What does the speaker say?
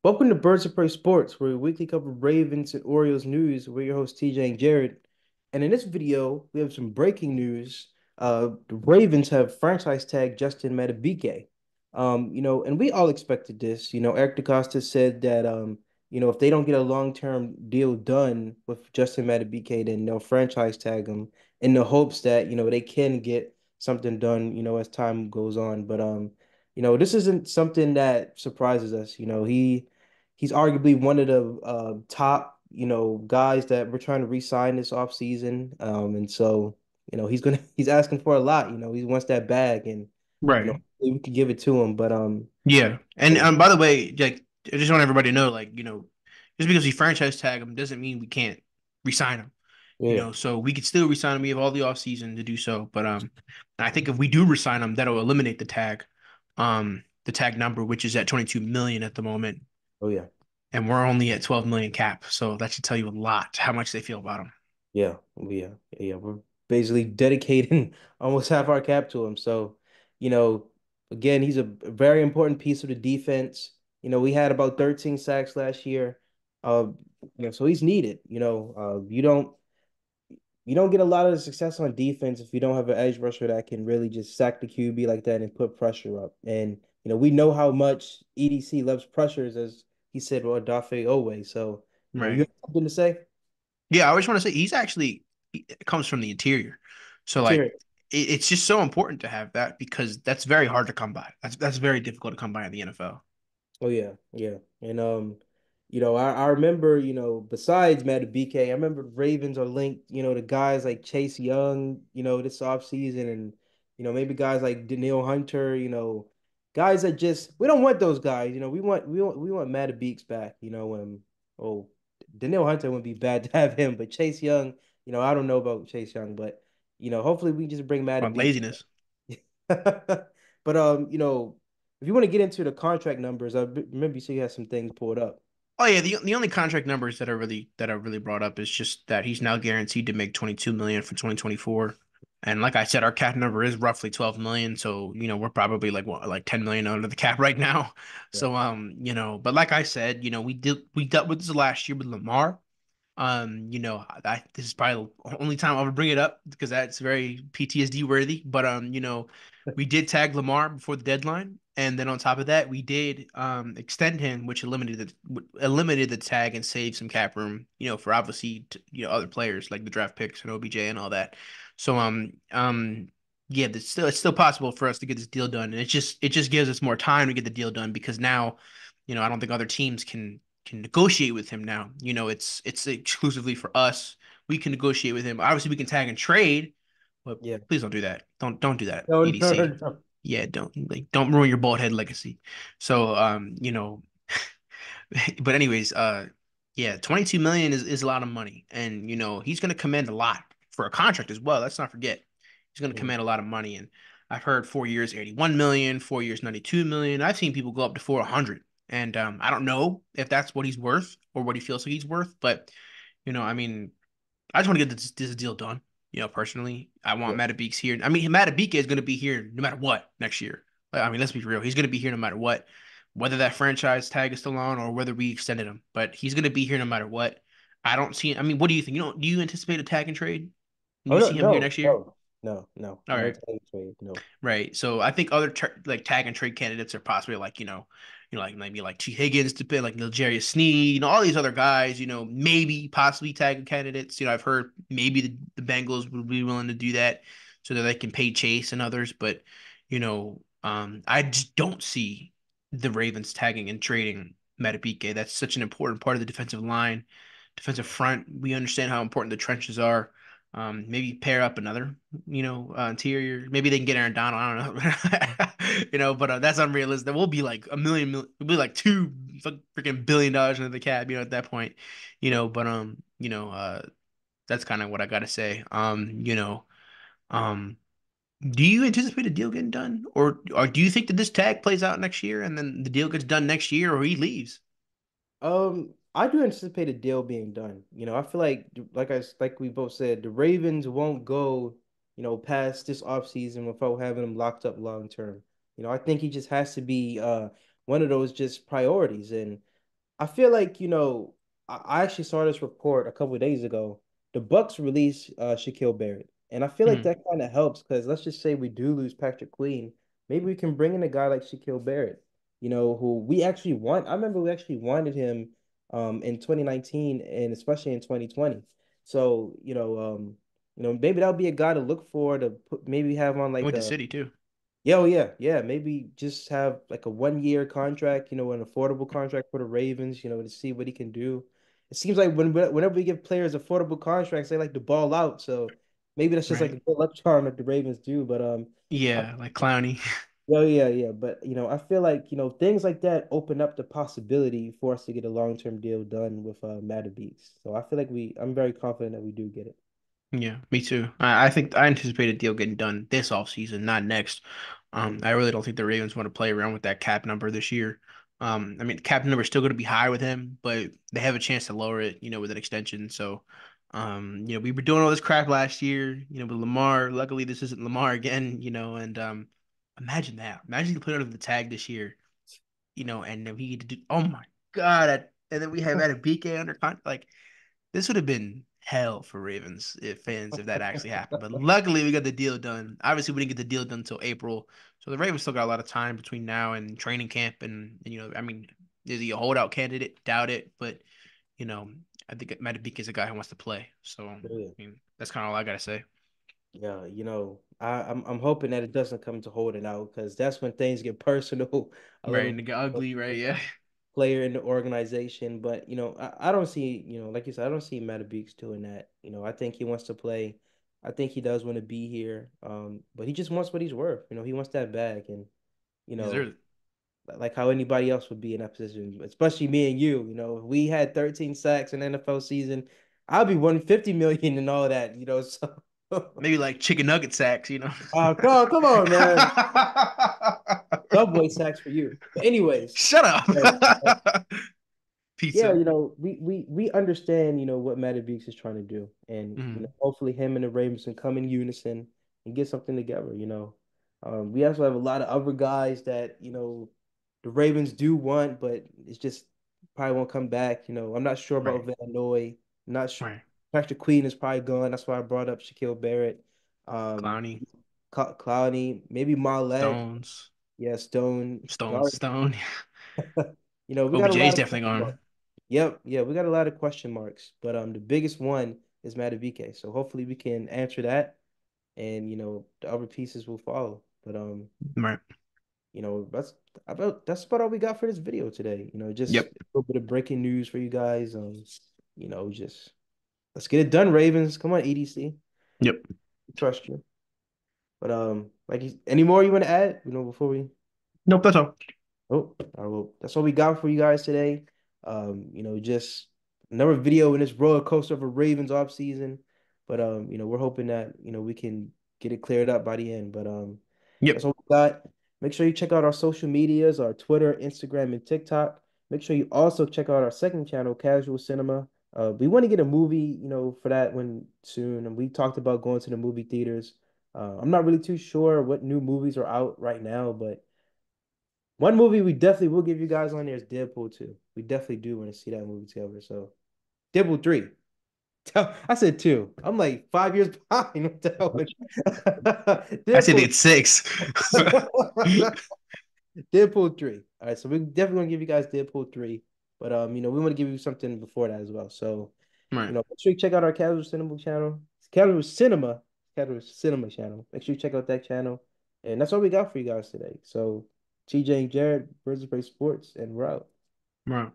Welcome to Birds of Prey Sports, where we weekly cover Ravens and Orioles news. We're your hosts, TJ and Jared. And in this video, we have some breaking news. The Ravens have franchise tag Justin Madubuike. And we all expected this. Eric DeCosta said that, if they don't get a long-term deal done with Justin Madubuike, then they'll franchise tag him in the hopes that, they can get something done, as time goes on. But, this isn't something that surprises us. He's arguably one of the top, guys that we're trying to re-sign this offseason. And so, he's asking for a lot. He wants that bag, and Right. we could give it to him. But Yeah. And so, by the way, like I just want everybody to know, just because we franchise tag him doesn't mean we can't resign him. yeah, So we could still resign him. We have all the offseason to do so. But I think if we do resign him, that'll eliminate the tag number, which is at 22 million at the moment. oh yeah, And we're only at 12 million cap. So that should tell you a lot how much they feel about him. yeah, yeah, yeah. We're basically dedicating almost half our cap to him. So, you know, again, he's a very important piece of the defense. We had about 13 sacks last year. Uh, so he's needed. You don't get a lot of success on defense if you don't have an edge rusher that can really just sack the QB like that and put pressure up. And we know how much EDC loves pressures, as he said, well, Dafe always. So, you have Right. something to say? Yeah, I always want to say he comes from the interior. So Let's hear like it. it's just so important to have that because that's very hard to come by. That's very difficult to come by in the NFL. Oh yeah, yeah. And I remember, besides Matt BK, I remember Ravens are linked, to guys like Chase Young, this offseason, and maybe guys like Daniil Hunter, guys that just we don't want those guys, we want Matt Beeks back, oh Daniil Hunter would be bad to have him, but Chase Young, I don't know about Chase Young, but hopefully we just bring Matt On Beeks. laziness. But if you want to get into the contract numbers, I remember you said you had some things pulled up. Oh yeah, the only contract numbers that are really brought up is just that he's now guaranteed to make 22 million for 2024. And like I said, our cap number is roughly 12 million, so we're probably like 10 million under the cap right now. Yeah. So but like I said, we dealt with this last year with Lamar. This is probably the only time I'll ever bring it up because that's very PTSD worthy. But we did tag Lamar before the deadline, and then on top of that, we did extend him, which eliminated the tag and saved some cap room, for obviously other players like the draft picks and OBJ and all that. So yeah, it's still possible for us to get this deal done, and it just gives us more time to get the deal done because now, I don't think other teams can negotiate with him now. It's exclusively for us. We can negotiate with him. Obviously, we can tag and trade, but Yeah. please don't do that. Don't do that, No, no, no, EDC. no. Yeah, don't ruin your bald head legacy. So but anyways, yeah, 22 million is a lot of money, and he's gonna command a lot for a contract as well. Let's not forget he's gonna Mm. command a lot of money, and I've heard 4 years 81 million, 4 years 92 million. I've seen people go up to 400, and I don't know if that's what he's worth or what he feels like he's worth, but I mean, I just want to get this deal done. Personally, I want Yeah. Matabikes here. I mean, Matabike is going to be here no matter what next year. I mean, let's be real. He's going to be here no matter what, whether that franchise tag is still on or whether we extended him. But he's going to be here no matter what. I don't see. I mean, what do you think? Do you anticipate a tag and trade? Do Oh you no, see him here no, next year? no, no, no, All no right. trade trade, no. Right. So I think other like tag and trade candidates are possibly like, like maybe like T. Higgins to pay like L'Jarius Sneed, all these other guys, maybe possibly tag candidates. I've heard maybe the Bengals would be willing to do that so that they can pay Chase and others. But, I just don't see the Ravens tagging and trading Madubuike. That's such an important part of the defensive line, defensive front. We understand how important the trenches are. Maybe pair up another, interior. Maybe they can get Aaron Donald. I don't know, but that's unrealistic. We'll be like we'll be like two freaking $1 billion into the cap, at that point, But that's kind of what I gotta say. Um, do you anticipate a deal getting done, or do you think that this tag plays out next year and then the deal gets done next year, or he leaves? I do anticipate a deal being done. I feel like we both said, the Ravens won't go, past this offseason without having him locked up long term. I think he just has to be one of those just priorities. And I feel like, I actually saw this report a couple of days ago. The Bucks released Shaquille Barrett. And I feel like Mhm. that kind of helps because let's just say we do lose Patrick Queen. Maybe we can bring in a guy like Shaquille Barrett, who we actually want. I remember we actually wanted him in 2019 and especially in 2020. So, maybe that'll be a guy to look for to put, maybe have on I like went to a City too. yeah, oh yeah, yeah. Maybe just have like a 1 year contract, an affordable contract for the Ravens, to see what he can do. It seems like whenever we give players affordable contracts, they like to ball out. So maybe that's just like a Right. good luck charm that the Ravens do. But I, Yeah, like Clowney. yeah, yeah, yeah. But I feel like things like that open up the possibility for us to get a long-term deal done with Madubuike. So I feel like I'm very confident that we do get it. Yeah, me too. I think I anticipate a deal getting done this offseason, not next. Mhm. I really don't think the Ravens want to play around with that cap number this year. I mean, the cap number is still going to be high with him, but they have a chance to lower it, with an extension. So, we were doing all this crap last year, with Lamar. Luckily, this isn't Lamar again, and imagine that. Imagine you put it under the tag this year, and then he do, oh my God, and then we have Adebike under contract. Like, this would have been hell for Ravens if that actually happened. But luckily, we got the deal done. Obviously, we didn't get the deal done until April, so the Ravens still got a lot of time between now and training camp. And I mean, is he a holdout candidate? Doubt it. But you know, I think Madubuike is a guy who wants to play. So I Yeah. mean, that's kind of all I gotta say. Yeah, I'm hoping that it doesn't come to holding out because that's when things get personal a Right, little and bit it got ugly. Right, with yeah. a player in the organization. But I don't see, like you said, I don't see Matabix doing that. I think he wants to play. I think he does want to be here. But he just wants what he's worth. He wants that bag, and you He know, deserves it. like how anybody else would be in that position, especially me and you. If we had 13 sacks in NFL season, I'd be 150 million and all that. So. Maybe like chicken nugget sacks. Come on, man. Subway sacks for you. But anyways, Shut right, right. up. Yeah, Pizza. we understand, what Matty Beeks is trying to do. And, Hmm. hopefully him and the Ravens can come in unison and get something together. We also have a lot of other guys that, the Ravens do want, but it's just probably won't come back. I'm not sure about Right. Van Noy. Not sure. Right. Patrick Queen is probably gone. That's why I brought up Shaquille Barrett. Um, Clowney. Clowney, maybe Marlette. Stones. Yeah, Stone, Stone. Gar. Stone. We got a OBJ's lot of definitely question marks. gone. Yep, yeah, we got a lot of question marks, but the biggest one is Madubuike. So hopefully we can answer that, and the other pieces will follow. But Right. that's about all we got for this video today. Just Yep. a little bit of breaking news for you guys. Just let's get it done, Ravens. Come on, EDC. Yep. We trust you. But any more you want to add? Before we Nope. That's all. Oh, all right, well, that's all we got for you guys today. Just another video in this roller coaster of a Ravens off season. But we're hoping that, we can get it cleared up by the end. But that's Yep. all we got. Make sure you check out our social medias, our Twitter, Instagram, and TikTok. Make sure you also check out our second channel, Casual Cinema. We want to get a movie, for that one soon. And we talked about going to the movie theaters. I'm not really too sure what new movies are out right now, but one movie we definitely will give you guys on there is Deadpool 2. We definitely do want to see that movie together. So Deadpool 3. I said 2. I'm like 5 years behind. What the hell? I said Deadpool. it's six. Deadpool 3. All right, so we're definitely gonna give you guys Deadpool 3. But we want to give you something before that as well. So, Right. make sure you check out our Casual Cinema channel. Make sure you check out that channel. And that's all we got for you guys today. So TJ and Jared, Birds of Prey Sports, and we're out. Right.